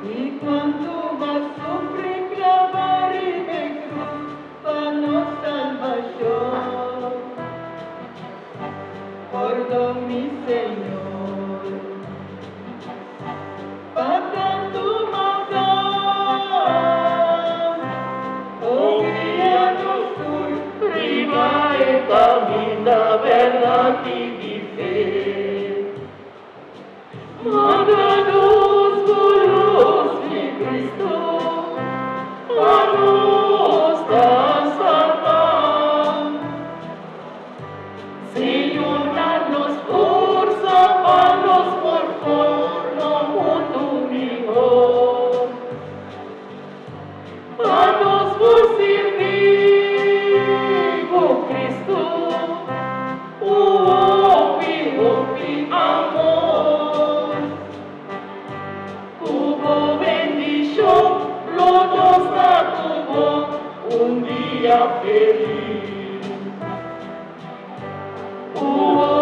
Y cuando vas a sufrir, clavar y de cruz para nos salvación. Por mi Señor, para tu maldad, oh guíanos tú, prima y camina, verdad y fe. Máganos volos, mi Cristo, a nuestra salvar. Señor, danos força, panos por forma, mundo mejor. Panos por servir, oh Cristo, oh, amor. Tuvo bendición, lo nos da tuvo un día feliz. Oh,